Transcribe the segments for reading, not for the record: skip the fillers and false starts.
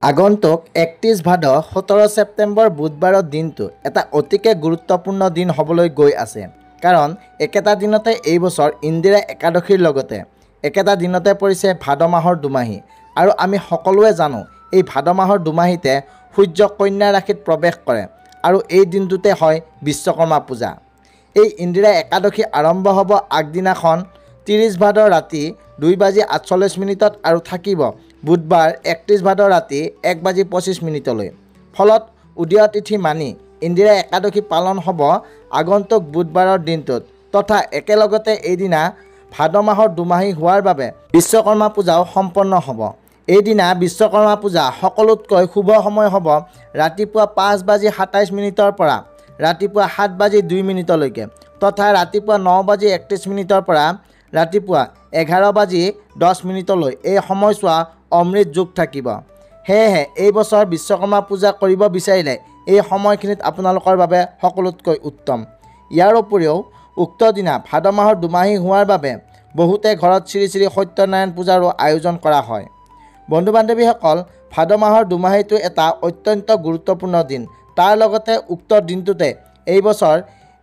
আগন্তুক 31 ভাদ 17 ছেপ্টেম্বৰ বুধবাৰৰ দিনটো এটা অতিকে গুৰুত্বপূৰ্ণ দিন হ'বলৈ গৈ আছে। কাৰণ একেটা দিনতে এই বছৰ ইন্দিৰা একাদশীৰ লগতে একেটা দিনতে পৰিছে ভাদ মাহৰ দুমাহী। আৰু আমি সকলোৱে জানো এই ভাদ মাহৰ দুমাহীতে সূৰ্য কন্যা ৰাশিত প্ৰৱেশ কৰে আৰু এই দিনটোতে হয় বিশ্বকৰ্মা পূজা। এই ইন্দিৰা একাদশী আৰম্ভ হ'ব আগদিনাখন 30 ভাদ ৰাতি 2:48 আৰু থাকিব বুধবাৰ 31 ভাদ ৰাতি 1:25 ফলত উদয় তিথি মানি ইন্দিৰা একাদশী পালন হ'ব আগন্তুক বুধবাৰৰ দিনটোত তথা একেলগতে এইদিনা ভাদ মাহৰ দুমাহী হোৱাৰ বাবে বিশ্বকৰ্মা পূজাও সম্পন্ন হ'ব। এইদিনা বিশ্বকৰ্মা পূজা সকলোতকৈ শুভ সময় হ'ব ৰাতিপুৱা 5:27 পৰা ৰাতিপুৱা 7:02 তথা ৰাতিপুৱা 9:31 পৰা ৰাতিপুৱা 11:10 এই সময়ছোৱা অমৃত যোগ থাকিব। সেয়েহে এই বছৰ বিশ্বকৰ্মা পূজা কৰিব বিচাৰিলে এই সময়খিনিত আপোনালোকৰ বাবে সকলোতকৈ উত্তম। ইয়াৰ উপৰিও উক্ত দিনা ভাদ মাহৰ দুমাহী হোৱাৰ বাবে বহুতে ঘৰত শ্ৰী শ্ৰী সত্যনাৰায়ণ পূজাৰো আয়োজন কৰা হয়। বন্ধু বান্ধৱীসকল, ভাদ মাহৰ দুমাহীটো এটা অত্যন্ত গুৰুত্বপূৰ্ণ দিন। তাৰ লগতে উক্ত দিনটোতে এই বছৰ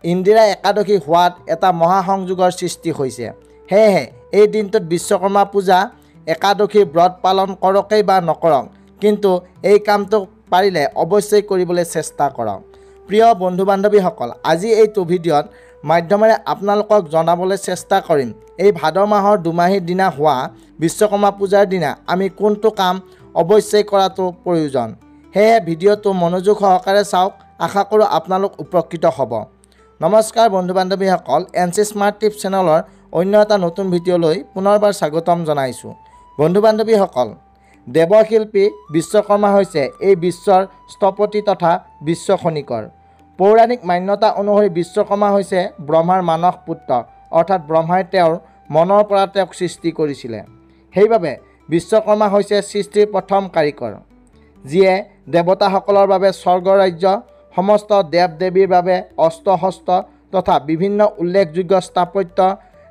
ইন্দিৰা একাদশী হোৱাত এটা মহাসংযোগৰ সৃষ্টি হৈছে। সেয়েহে এই দিনটোত বিশ্বকৰ্মা পূজা একাদশীৰ ব্ৰত পালন কৰকেই বা নকৰক, কিন্তু এই কামটো পাৰিলে অৱশ্যেই কৰিবলৈ চেষ্টা কৰক। প্ৰিয় বন্ধু বান্ধৱীসকল, আজি এইটো ভিডিঅ'ত মাধ্যমেৰে আপোনালোকক জনাবলৈ চেষ্টা কৰিম এই ভাদ মাহৰ দুমাহীৰ দিনা হোৱা বিশ্বকৰ্মা পূজাৰ দিনা আমি কোনটো কাম অৱশ্যেই কৰাটো প্ৰয়োজন। সেয়ে ভিডিঅ'টো মনোযোগ সহকাৰে চাওক, আশা কৰোঁ আপোনালোক উপকৃত হ'ব। নমস্কাৰ বন্ধু বান্ধৱীসকল, NC স্মাৰ্ট টিপছ চেনেলৰ অন্য এটা নতুন ভিডিঅ'লৈ পুনৰবাৰ স্বাগতম জনাইছোঁ। বন্ধু বান্ধৱীসকল, দেৱশিল্পী বিশ্বকৰ্মা হৈছে এই বিশ্বৰ স্থপতি তথা বিশ্ব খনিকৰ। পৌৰাণিক মান্যতা অনুসৰি বিশ্বকৰ্মা হৈছে ব্ৰহ্মাৰ মানস পুত্ৰ, অৰ্থাৎ ব্ৰহ্মাই তেওঁৰ মনৰ পৰা তেওঁক সৃষ্টি কৰিছিলে। সেইবাবে বিশ্বকৰ্মা হৈছে সৃষ্টিৰ প্ৰথম কাৰিকৰ, যিয়ে দেৱতাসকলৰ বাবে স্বৰ্গ ৰাজ্য, সমস্ত দেৱ দেৱীৰ বাবে অস্ত্ৰ শস্ত্ৰ তথা বিভিন্ন উল্লেখযোগ্য স্থাপত্য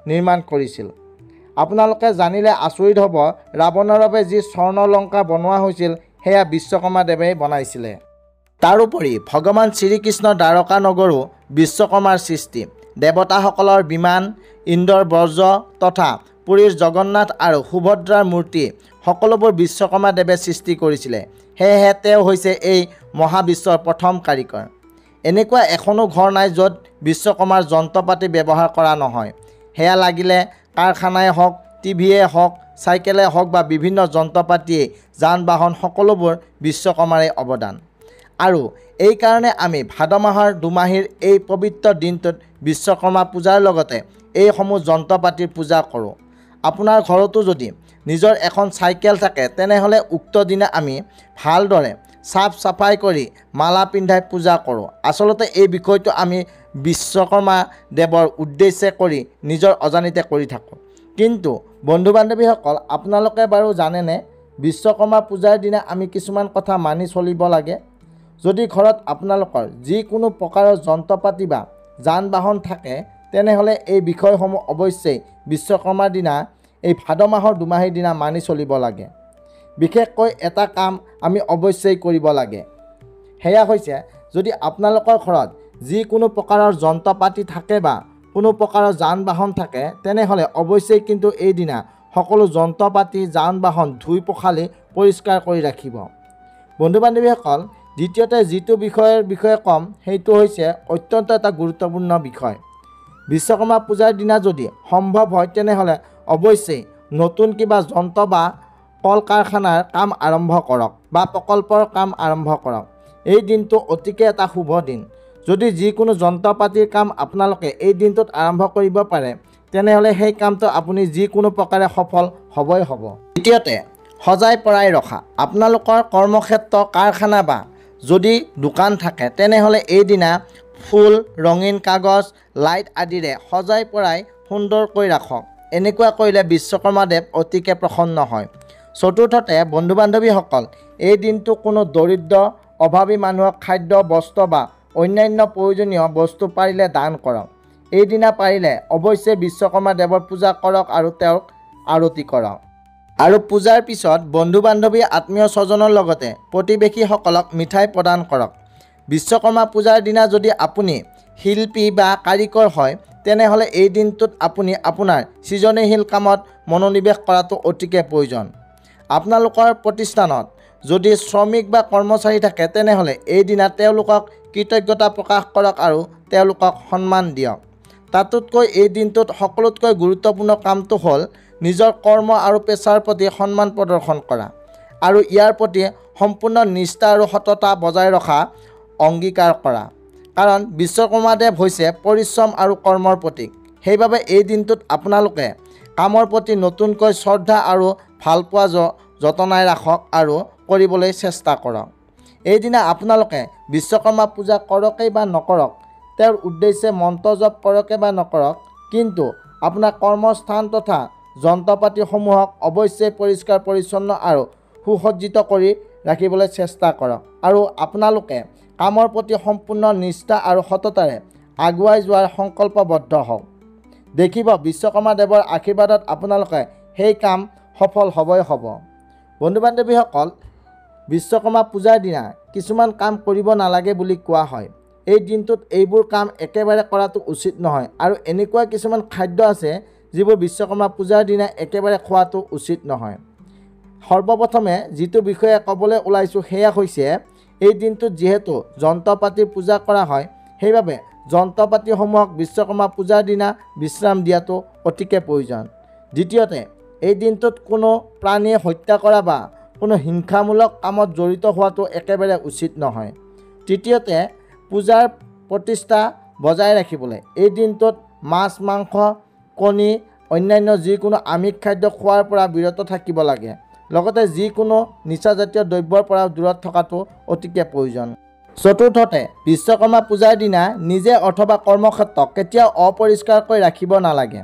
নিৰ্মাণ কৰিছিল। আপোনালোকে জানিলে আচৰিত হ'ব, ৰাৱণৰ বাবে যি স্বৰ্ণলংকা বনোৱা হৈছিল সেয়া বিশ্বকৰ্মা দেৱে বনাইছিলে। তাৰোপৰি ভগৱান শ্ৰীকৃষ্ণৰ দ্বাৰকা নগৰো বিশ্বকৰ্মাৰ সৃষ্টি। দেৱতাসকলৰ বিমান, ইন্দ্ৰৰ বজ্ৰ তথা পুৰীৰ জগন্নাথ আৰু সুভদ্ৰাৰ মূৰ্তি সকলোবোৰ বিশ্বকৰ্মা দেৱে সৃষ্টি কৰিছিলে। সেয়েহে তেওঁ হৈছে এই মহাবিশ্বৰ প্ৰথম কাৰিকৰ। এনেকুৱা এখনো ঘৰ নাই য'ত বিশ্বকৰ্মাৰ যন্ত্ৰপাতি ব্যৱহাৰ কৰা নহয়। সেয়া লাগিলে কাৰখানাই হওক, টিভিয়ে হওক, চাইকেলে হওক বা বিভিন্ন যন্ত্ৰপাতিয়ে, যান বাহন সকলোবোৰ বিশ্বকৰ্মাৰে অৱদান। আৰু এইকাৰণে আমি ভাদ মাহৰ দুমাহীৰ এই পবিত্ৰ দিনটোত বিশ্বকৰ্মা পূজাৰ লগতে এইসমূহ যন্ত্ৰপাতিৰ পূজা কৰোঁ। আপোনাৰ ঘৰতো যদি নিজৰ এখন চাইকেল থাকে তেনেহ'লে উক্ত দিনা আমি ভালদৰে চাফ চাফাই কৰি মালা পিন্ধাই পূজা কৰোঁ। আচলতে এই বিষয়টো আমি বিশ্বকৰ্মা দেৱৰ উদ্দেশ্যে কৰি নিজৰ অজানিতে কৰি থাকোঁ। কিন্তু বন্ধু বান্ধৱীসকল, আপোনালোকে বাৰু জানেনে বিশ্বকৰ্মা পূজাৰ দিনা আমি কিছুমান কথা মানি চলিব লাগে। যদি ঘৰত আপোনালোকৰ যিকোনো প্ৰকাৰৰ যন্ত্ৰপাতি বা যান বাহন থাকে তেনেহ'লে এই বিষয়সমূহ অৱশ্যেই বিশ্বকৰ্মাৰ দিনা এই ভাদ মাহৰ দুমাহীৰ দিনা মানি চলিব লাগে। বিশেষকৈ এটা কাম আমি অৱশ্যেই কৰিব লাগে, সেয়া হৈছে যদি আপোনালোকৰ ঘৰত যিকোনো প্ৰকাৰৰ যন্ত্ৰপাতি থাকে বা কোনো প্ৰকাৰৰ যান বাহন থাকে তেনেহ'লে অৱশ্যেই কিন্তু এইদিনা সকলো যন্ত্ৰপাতি যান বাহন ধুই পখালি পৰিষ্কাৰ কৰি ৰাখিব। বন্ধু বান্ধৱীসকল, দ্বিতীয়তে যিটো বিষয়ে ক'ম সেইটো হৈছে অত্যন্ত এটা গুৰুত্বপূৰ্ণ বিষয়। বিশ্বকৰ্মা পূজাৰ দিনা যদি সম্ভৱ হয় তেনেহ'লে অৱশ্যেই নতুন কিবা যন্ত্ৰ বা কল কাৰখানাৰ কাম আৰম্ভ কৰক বা প্ৰকল্পৰ কাম আৰম্ভ কৰক। এই দিনটো অতিকে এটা শুভ দিন। যদি যিকোনো যন্ত্ৰপাতিৰ কাম আপোনালোকে এই দিনটোত আৰম্ভ কৰিব পাৰে তেনেহ'লে সেই কামটো আপুনি যিকোনো প্ৰকাৰে সফল হ'বই হ'ব। দ্বিতীয়তে, সজাই পৰাই ৰখা। আপোনালোকৰ কৰ্মক্ষেত্ৰ, কাৰখানা বা যদি দোকান থাকে তেনেহ'লে এইদিনা ফুল, ৰঙীন কাগজ, লাইট আদিৰে সজাই পৰাই সুন্দৰকৈ ৰাখক। এনেকুৱা কৰিলে বিশ্বকৰ্মা দেৱ অতিকে প্ৰসন্ন হয়। চতুৰ্থতে বন্ধু বান্ধৱীসকল, এই দিনটো কোনো দৰিদ্ৰ অভাৱী মানুহক খাদ্য, বস্ত্ৰ বা অন্যান্য প্ৰয়োজনীয় বস্তু পাৰিলে দান কৰক। এইদিনা পাৰিলে অৱশ্যেই বিশ্বকৰ্মা দেৱৰ পূজা কৰক আৰু তেওঁক আৰতি কৰক। আৰু পূজাৰ পিছত বন্ধু বান্ধৱী আত্মীয় স্বজনৰ লগতে প্ৰতিবেশীসকলক মিঠাই প্ৰদান কৰক। বিশ্বকৰ্মা পূজাৰ দিনা যদি আপুনি শিল্পী বা কাৰিকৰ হয় তেনেহ'লে এই দিনটোত আপুনি আপোনাৰ সৃজনীশীল কামত মনোনিৱেশ কৰাটো অতিকে প্ৰয়োজন। আপোনালোকৰ প্ৰতিষ্ঠানত যদি শ্ৰমিক বা কৰ্মচাৰী থাকে তেনেহ'লে এই দিনা তেওঁলোকক কৃতজ্ঞতা প্ৰকাশ কৰক আৰু তেওঁলোকক সন্মান দিয়ক। তাতোতকৈ এই দিনটোত সকলোতকৈ গুৰুত্বপূৰ্ণ কামটো হ'ল নিজৰ কৰ্ম আৰু পেছাৰ প্ৰতি সন্মান প্ৰদৰ্শন কৰা আৰু ইয়াৰ প্ৰতি সম্পূৰ্ণ নিষ্ঠা আৰু সততা বজাই ৰখা অংগীকাৰ কৰা। কাৰণ বিশ্বকৰ্মাদেৱ হৈছে পৰিশ্ৰম আৰু কৰ্মৰ প্ৰতীক। সেইবাবে এই দিনটোত আপোনালোকে কামৰ প্ৰতি নতুনকৈ শ্ৰদ্ধা আৰু ভালপোৱা যতনাই ৰাখক আৰু কৰিবলৈ চেষ্টা কৰক। এইদিনা আপোনালোকে বিশ্বকৰ্মা পূজা কৰকেই বা নকৰক, তেওঁৰ উদ্দেশ্যে মন্ত্ৰ জপ কৰকে বা নকৰক, কিন্তু আপোনাৰ কৰ্মস্থান তথা যন্ত্ৰ পাতিসমূহক অৱশ্যেই পৰিষ্কাৰ পৰিচ্ছন্ন আৰু সুসজ্জিত কৰি ৰাখিবলৈ চেষ্টা কৰক আৰু আপোনালোকে কামৰ প্ৰতি সম্পূৰ্ণ নিষ্ঠা আৰু সততাৰে আগুৱাই যোৱাৰ সংকল্পবদ্ধ হওক। দেখিব বিশ্বকৰ্মা দেৱৰ আশীৰ্বাদত আপোনালোকে সেই কাম সফল হ'বই হ'ব। বন্ধু বান্ধৱীসকল, বিশ্বকৰ্মা পূজাৰ দিনা কিছুমান কাম কৰিব নালাগে বুলি কোৱা হয়। এই দিনটোত এইবোৰ কাম একেবাৰে কৰাটো উচিত নহয় আৰু এনেকুৱা কিছুমান খাদ্য আছে যিবোৰ বিশ্বকৰ্মা পূজাৰ দিনা একেবাৰে খোৱাটো উচিত নহয়। সৰ্বপ্ৰথমে যিটো বিষয়ে ক'বলৈ ওলাইছোঁ সেয়া হৈছে এই দিনটোত যিহেতু যন্ত্ৰ পাতিৰ পূজা কৰা হয় সেইবাবে যন্ত্ৰ পাতিসমূহক বিশ্বকৰ্মা পূজাৰ দিনা বিশ্ৰাম দিয়াটো অতিকে প্ৰয়োজন। দ্বিতীয়তে, এই দিনটোত কোনো প্ৰাণী হত্যা কৰা বা কোনো হিংসামূলক কামত জড়িত হোৱাটো একেবাৰে উচিত নহয়। তৃতীয়তে, পূজাৰ প্ৰতিষ্ঠা বজাই ৰাখিবলৈ এই দিনটোত মাছ মাংস কণী অন্যান্য যিকোনো আমিষ খাদ্য খোৱাৰ পৰা বিৰত থাকিব লাগে। লগতে যিকোনো নিচাজাতীয় দ্ৰব্যৰ পৰা দূৰত থকাটো অতিকে প্ৰয়োজন। চতুৰ্থতে, বিশ্বকৰ্মা পূজাৰ দিনা নিজে অথবা কৰ্মক্ষেত্ৰক কেতিয়াও অপৰিষ্কাৰকৈ ৰাখিব নালাগে।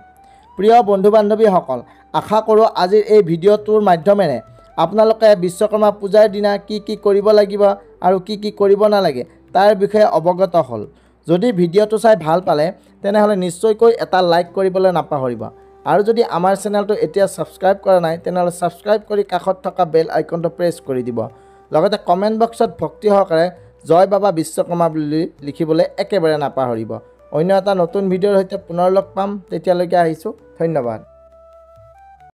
প্ৰিয় বন্ধু বান্ধৱীসকল, আশা কৰোঁ আজিৰ এই ভিডিঅ'টোৰ মাধ্যমেৰে আপোনালোকে বিশ্বকৰ্মা পূজাৰ দিনা কি কি কৰিব লাগিব আৰু কি কি কৰিব নালাগে তাৰ বিষয়ে অৱগত হ'ল। যদি ভিডিঅ'টো চাই ভাল পালে তেনেহ'লে নিশ্চয়কৈ এটা লাইক কৰিবলৈ নাপাহৰিব আৰু যদি আমাৰ চেনেলটো এতিয়া ছাবস্ক্ৰাইব কৰা নাই তেনেহ'লে ছাবস্ক্ৰাইব কৰি কাষত থকা বেল আইকনটো প্ৰেছ কৰি দিব। লগতে কমেণ্ট বক্সত ভক্তি সহকাৰে জয় বাবা বিশ্বকৰ্মা বুলি লিখিবলৈ একেবাৰে নাপাহৰিব। অন্য এটা নতুন ভিডিঅ'ৰ সৈতে পুনৰ লগ পাম, তেতিয়ালৈকে আহিছোঁ, ধন্যবাদ।